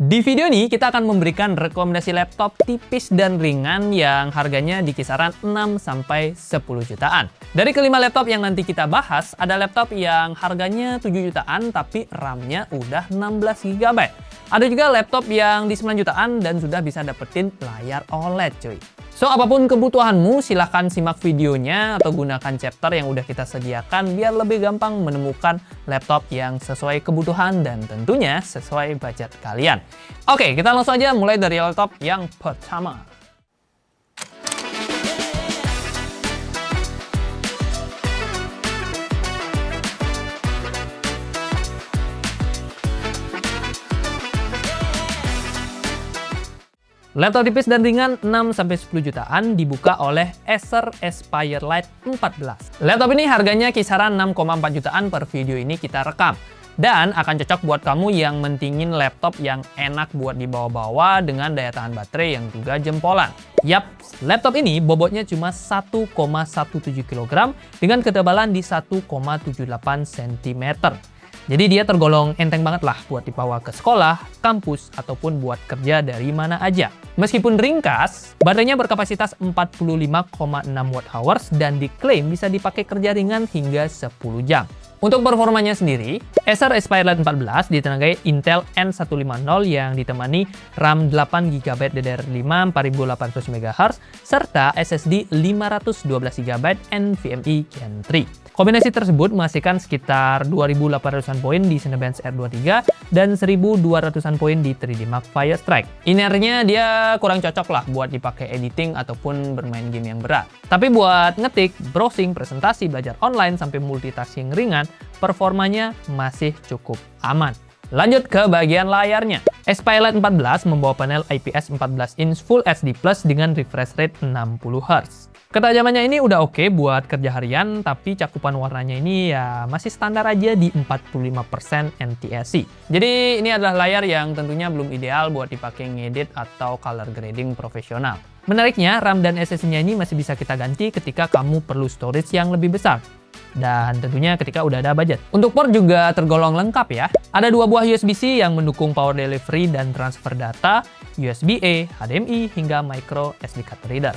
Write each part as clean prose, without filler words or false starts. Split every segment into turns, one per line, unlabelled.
Di video ini kita akan memberikan rekomendasi laptop tipis dan ringan yang harganya di kisaran 6-10 jutaan. Dari kelima laptop yang nanti kita bahas, ada laptop yang harganya 7 jutaan tapi RAM-nya udah 16 GB. Ada juga laptop yang di 9 jutaan dan sudah bisa dapetin layar OLED cuy. So, apapun kebutuhanmu, silahkan simak videonya atau gunakan chapter yang udah kita sediakan biar lebih gampang menemukan laptop yang sesuai kebutuhan dan tentunya sesuai budget kalian. Oke, kita langsung aja mulai dari laptop yang pertama. Laptop tipis dan ringan 6-10 jutaan dibuka oleh Acer Aspire Lite 14. Laptop ini harganya kisaran 6,4 jutaan per video ini kita rekam. Dan akan cocok buat kamu yang mentingin laptop yang enak buat dibawa-bawa dengan daya tahan baterai yang juga jempolan. Yap, laptop ini bobotnya cuma 1,17 kg dengan ketebalan di 1,78 cm. Jadi dia tergolong enteng banget lah buat dibawa ke sekolah, kampus, ataupun buat kerja dari mana aja. Meskipun ringkas, baterainya berkapasitas 45,6 Wh dan diklaim bisa dipakai kerja ringan hingga 10 jam. Untuk performanya sendiri, Acer Aspire Lite 14 ditenagai Intel N150 yang ditemani RAM 8GB DDR5 4800 MHz serta SSD 512 GB NVMe Gen 3. Kombinasi tersebut menghasilkan sekitar 2.800-an poin di Cinebench R23 dan 1.200-an poin di 3D Mark Firestrike. Inernya dia kurang cocok lah buat dipakai editing ataupun bermain game yang berat. Tapi buat ngetik, browsing, presentasi, belajar online sampai multitasking ringan, performanya masih cukup aman. Lanjut ke bagian layarnya. Aspire Lite 14 membawa panel IPS 14 inch Full HD Plus dengan refresh rate 60 Hz. Ketajamannya ini udah oke buat kerja harian, tapi cakupan warnanya ini ya masih standar aja di 45% NTSC. Jadi ini adalah layar yang tentunya belum ideal buat dipakai ngedit atau color grading profesional. Menariknya, RAM dan SSD-nya ini masih bisa kita ganti ketika kamu perlu storage yang lebih besar. Dan tentunya ketika udah ada budget. Untuk port juga tergolong lengkap ya. Ada 2 buah USB-C yang mendukung power delivery dan transfer data, USB-A, HDMI, hingga micro SD card reader.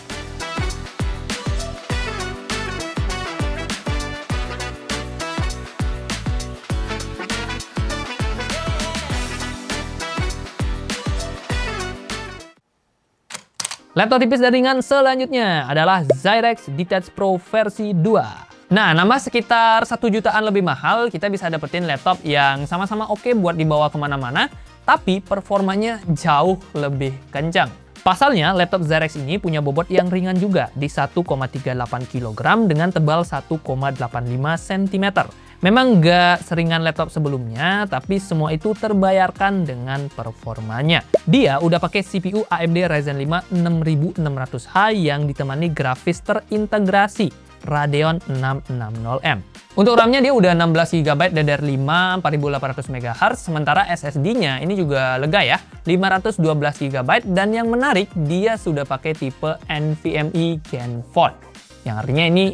Laptop tipis dan ringan selanjutnya adalah Zyrex Detach Pro versi 2. Nah, nama sekitar 1 jutaan lebih mahal, kita bisa dapetin laptop yang sama-sama oke buat dibawa kemana-mana, tapi performanya jauh lebih kencang. Pasalnya, laptop Zyrex ini punya bobot yang ringan juga di 1,38 kg dengan tebal 1,85 cm. Memang nggak seringan laptop sebelumnya, tapi semua itu terbayarkan dengan performanya. Dia udah pakai CPU AMD Ryzen 5 6600H yang ditemani grafis terintegrasi Radeon 660M. Untuk RAM-nya dia udah 16 GB DDR5 4800 MHz, sementara SSD-nya ini juga lega ya, 512 GB, dan yang menarik dia sudah pakai tipe NVMe Gen 4. Yang artinya ini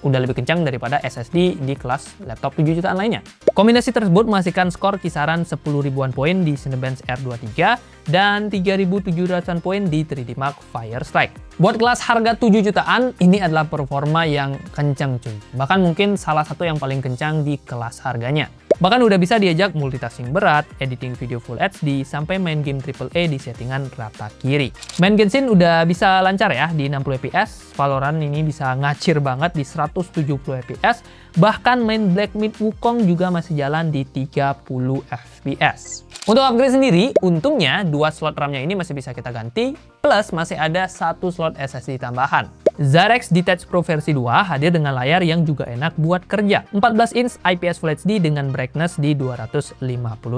udah lebih kencang daripada SSD di kelas laptop 7 jutaan lainnya. Kombinasi tersebut menghasilkan skor kisaran 10 ribuan poin di Cinebench R23 dan 3.700-an poin di 3D Mark Firestrike. Buat kelas harga 7 jutaan, ini adalah performa yang kencang cuy. Bahkan mungkin salah satu yang paling kencang di kelas harganya. Bahkan udah bisa diajak multitasking berat, editing video Full HD, sampai main game AAA di settingan rata kiri. Main Genshin udah bisa lancar ya di 60 fps, Valorant ini bisa ngacir banget di 170 fps, bahkan main Black Myth Wukong juga masih jalan di 30 fps. Untuk upgrade sendiri, untungnya 2 slot RAM-nya ini masih bisa kita ganti, plus masih ada 1 slot SSD tambahan. Zyrex Detach Pro versi 2 hadir dengan layar yang juga enak buat kerja. 14 inch IPS Full HD dengan brightness di 250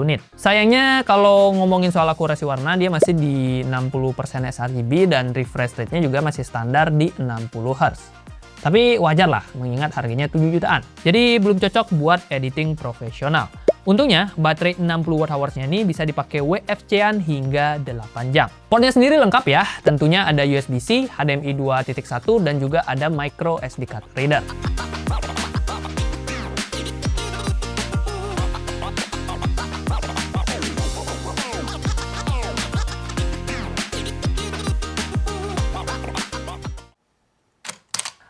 nit. Sayangnya kalau ngomongin soal akurasi warna, dia masih di 60% sRGB dan refresh rate-nya juga masih standar di 60 Hz. Tapi wajar lah mengingat harganya 7 jutaan. Jadi belum cocok buat editing profesional. Untungnya, baterai 60 Wh-nya ini bisa dipakai WFC-an hingga 8 jam. Portnya sendiri lengkap ya, tentunya ada USB-C, HDMI 2.1, dan juga ada micro SD card reader.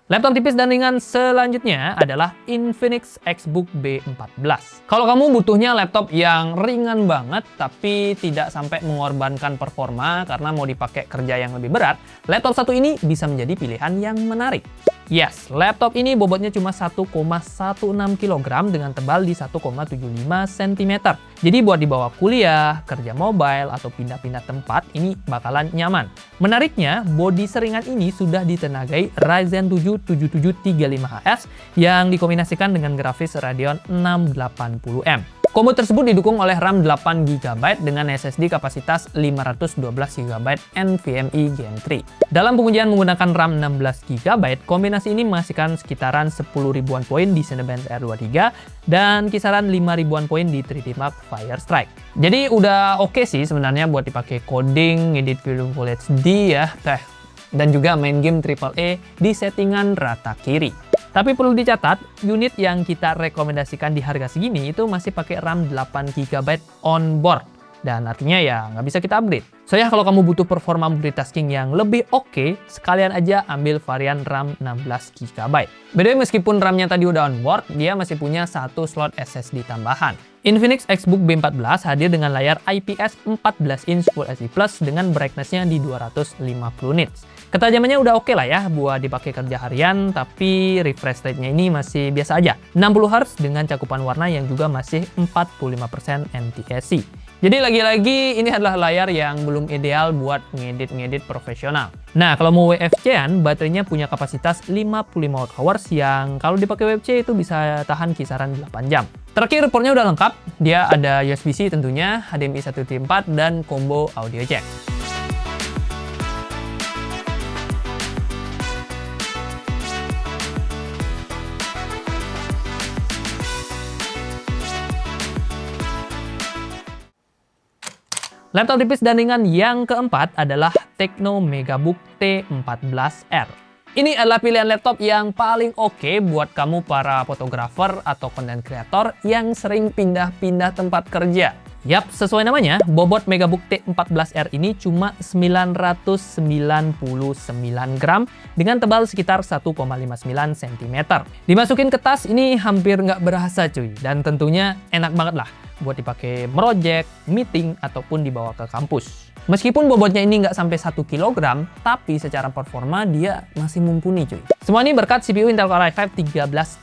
Laptop tipis dan ringan selanjutnya adalah Infinix Xbook B14. Kalau kamu butuhnya laptop yang ringan banget tapi tidak sampai mengorbankan performa karena mau dipakai kerja yang lebih berat, laptop satu ini bisa menjadi pilihan yang menarik. Yes, laptop ini bobotnya cuma 1,16 kg dengan tebal di 1,75 cm. Jadi buat dibawa kuliah, kerja mobile, atau pindah-pindah tempat, ini bakalan nyaman. Menariknya, bodi seringan ini sudah ditenagai Ryzen 7 7735HS yang dikombinasikan dengan grafis Radeon 680M. Combo tersebut didukung oleh RAM 8GB dengan SSD kapasitas 512GB NVMe Gen 3. Dalam pengujian menggunakan RAM 16GB, kombinasi ini menghasilkan sekitaran 10 ribuan poin di Cinebench R23 dan kisaran 5 ribuan poin di 3D Mark Firestrike. Jadi udah oke sih sebenarnya buat dipakai coding, edit film Full HD ya, dan juga main game AAA di settingan rata kiri. Tapi perlu dicatat, unit yang kita rekomendasikan di harga segini itu masih pakai RAM 8GB on board. Dan artinya ya nggak bisa kita upgrade. So ya kalau kamu butuh performa multitasking yang lebih oke, sekalian aja ambil varian RAM 16GB. By the way, meskipun RAM-nya tadi udah on board, dia masih punya satu slot SSD tambahan. Infinix Xbook B14 hadir dengan layar IPS 14 inch Full HD Plus dengan brightness-nya di 250 nits. Ketajamannya udah oke lah ya buat dipakai kerja harian, tapi refresh rate-nya ini masih biasa aja. 60Hz dengan cakupan warna yang juga masih 45% NTSC. Jadi lagi-lagi ini adalah layar yang belum ideal buat ngedit-ngedit profesional. Nah, kalau mau WFC-an, baterainya punya kapasitas 55Wh yang kalau dipakai WFC itu bisa tahan kisaran 8 jam. Terakhir, portnya udah lengkap. Dia ada USB-C tentunya, HDMI 1.4, dan combo audio jack. Laptop tipis dan ringan yang keempat adalah Tecno Megabook T14R. Ini adalah pilihan laptop yang paling oke buat kamu para fotografer atau content creator yang sering pindah-pindah tempat kerja. Yap, sesuai namanya, bobot Megabook T14R ini cuma 999 gram dengan tebal sekitar 1,59 cm. Dimasukin ke tas ini hampir nggak berasa cuy, dan tentunya enak banget lah buat dipakai merojek, meeting, ataupun dibawa ke kampus. Meskipun bobotnya ini nggak sampai 1 kg, tapi secara performa dia masih mumpuni cuy. Semua ini berkat CPU Intel Core i5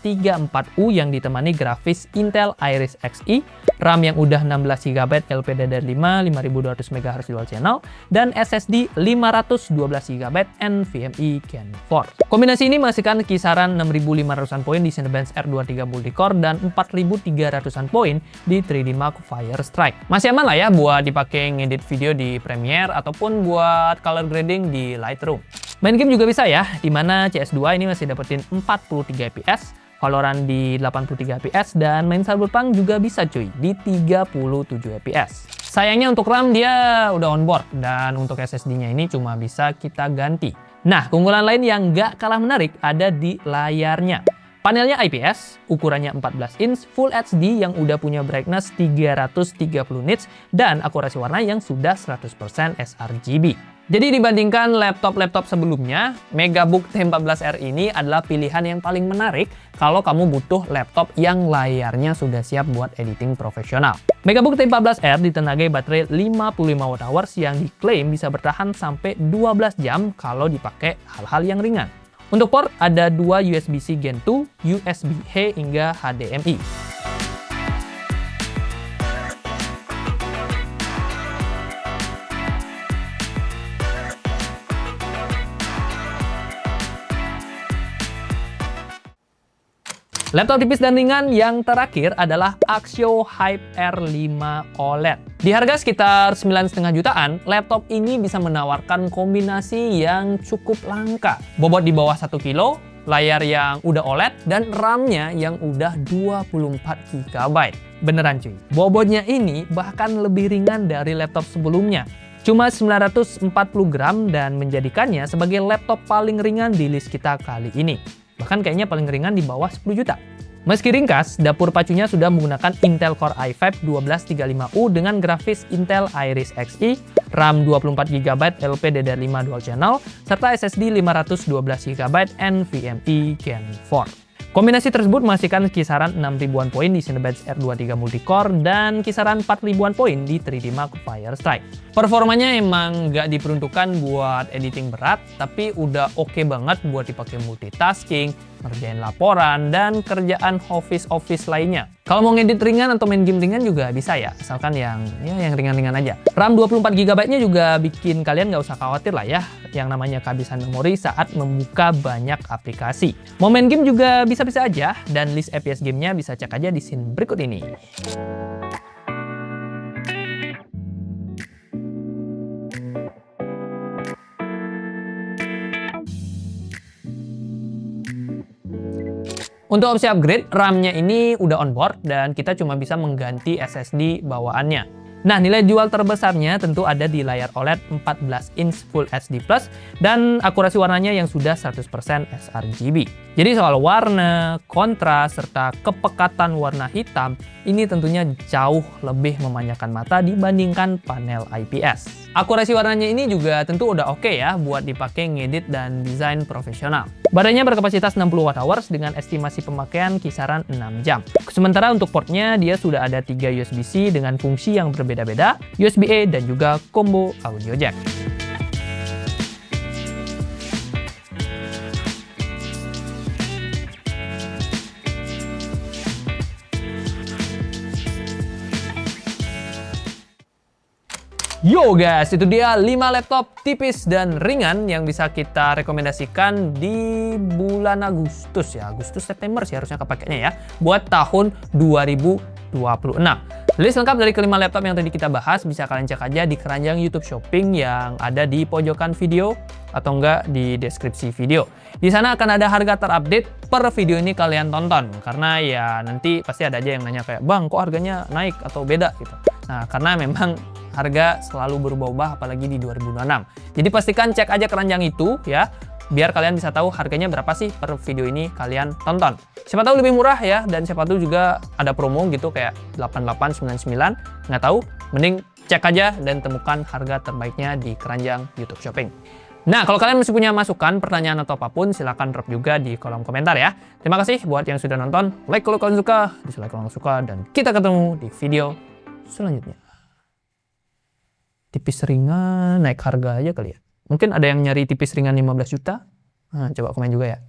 1334U yang ditemani grafis Intel Iris Xe, RAM yang udah 16GB LPDDR5 5200 MHz dual channel, dan SSD 512GB NVMe Gen 4. Kombinasi ini menghasilkan kisaran 6500-an poin di Cinebench R23 Multicore dan 4300-an poin di 3D Mark Firestrike. Masih aman lah ya buat dipakai ngedit video di Premiere ataupun buat color grading di Lightroom. Main game juga bisa ya, dimana CS2 ini masih dapetin 43 fps, Valorant di 83 fps, dan main Cyberpunk juga bisa cuy, di 37 fps. Sayangnya untuk RAM dia udah on board, dan untuk SSD-nya ini cuma bisa kita ganti. Nah, keunggulan lain yang nggak kalah menarik ada di layarnya. Panelnya IPS, ukurannya 14 inch, Full HD yang udah punya brightness 330 nits, dan akurasi warna yang sudah 100% sRGB. Jadi dibandingkan laptop-laptop sebelumnya, Megabook T14R ini adalah pilihan yang paling menarik kalau kamu butuh laptop yang layarnya sudah siap buat editing profesional. Megabook T14R ditenagai baterai 55Wh yang diklaim bisa bertahan sampai 12 jam kalau dipakai hal-hal yang ringan. Untuk port ada dua USB-C Gen 2, USB-C hingga HDMI. Laptop tipis dan ringan yang terakhir adalah Axio Hype R5 OLED. Di harga sekitar 9,5 jutaan, laptop ini bisa menawarkan kombinasi yang cukup langka. Bobot di bawah 1 kilo, layar yang udah OLED, dan RAM-nya yang udah 24 GB. Beneran cuy, bobotnya ini bahkan lebih ringan dari laptop sebelumnya. Cuma 940 gram dan menjadikannya sebagai laptop paling ringan di list kita kali ini. Bahkan kayaknya paling ringan di bawah 10 juta. Meski ringkas, dapur pacunya sudah menggunakan Intel Core i5 1235U dengan grafis Intel Iris Xe, RAM 24GB LPDDR5 Dual Channel, serta SSD 512GB NVMe Gen 4. Kombinasi tersebut menghasilkan kisaran 6.000-an poin di Cinebench R23 Multicore dan kisaran 4.000-an poin di 3D Mark Firestrike. Performanya emang nggak diperuntukkan buat editing berat, tapi udah oke banget buat dipakai multitasking, ngerjain laporan, dan kerjaan office lainnya. Kalau mau ngedit ringan atau main game ringan juga bisa ya, asalkan yang ringan-ringan aja. RAM 24GB-nya juga bikin kalian nggak usah khawatir lah ya, yang namanya kehabisan memori saat membuka banyak aplikasi. Mau main game juga bisa-bisa aja, dan list FPS gamenya bisa cek aja di scene berikut ini. Untuk opsi upgrade, RAM-nya ini udah onboard dan kita cuma bisa mengganti SSD bawaannya. Nah, nilai jual terbesarnya tentu ada di layar OLED 14 inch Full HD Plus dan akurasi warnanya yang sudah 100% sRGB. Jadi soal warna, kontras, serta kepekatan warna hitam, ini tentunya jauh lebih memanjakan mata dibandingkan panel IPS. Akurasi warnanya ini juga tentu udah oke ya buat dipakai ngedit dan desain profesional. Baterainya berkapasitas 60 Wh dengan estimasi pemakaian kisaran 6 jam. Sementara untuk portnya dia sudah ada 3 USB-C dengan fungsi yang berbeda-beda, USB-A dan juga combo audio jack. Yo guys, itu dia 5 laptop tipis dan ringan yang bisa kita rekomendasikan di bulan Agustus ya. Agustus-September sih harusnya kepakainya ya. Buat tahun 2026. List lengkap dari kelima laptop yang tadi kita bahas bisa kalian cek aja di keranjang YouTube Shopping yang ada di pojokan video atau enggak di deskripsi video. Di sana akan ada harga terupdate per video ini kalian tonton. Karena ya nanti pasti ada aja yang nanya kayak, "Bang, kok harganya naik atau beda?" gitu. Nah, karena memang harga selalu berubah-ubah apalagi di 2026. Jadi pastikan cek aja keranjang itu ya, biar kalian bisa tahu harganya berapa sih per video ini kalian tonton. Siapa tahu lebih murah ya, dan siapa tahu juga ada promo gitu kayak 8899, nggak tahu, mending cek aja dan temukan harga terbaiknya di keranjang YouTube Shopping. Nah, kalau kalian masih punya masukan, pertanyaan atau apapun, silahkan drop juga di kolom komentar ya. Terima kasih buat yang sudah nonton, like kalau kalian suka, dislike kalau nggak suka, dan kita ketemu di video selanjutnya. Tipis ringan, naik harga aja kali ya. Mungkin ada yang nyari tipis ringan 15 juta? Nah, coba komen juga ya.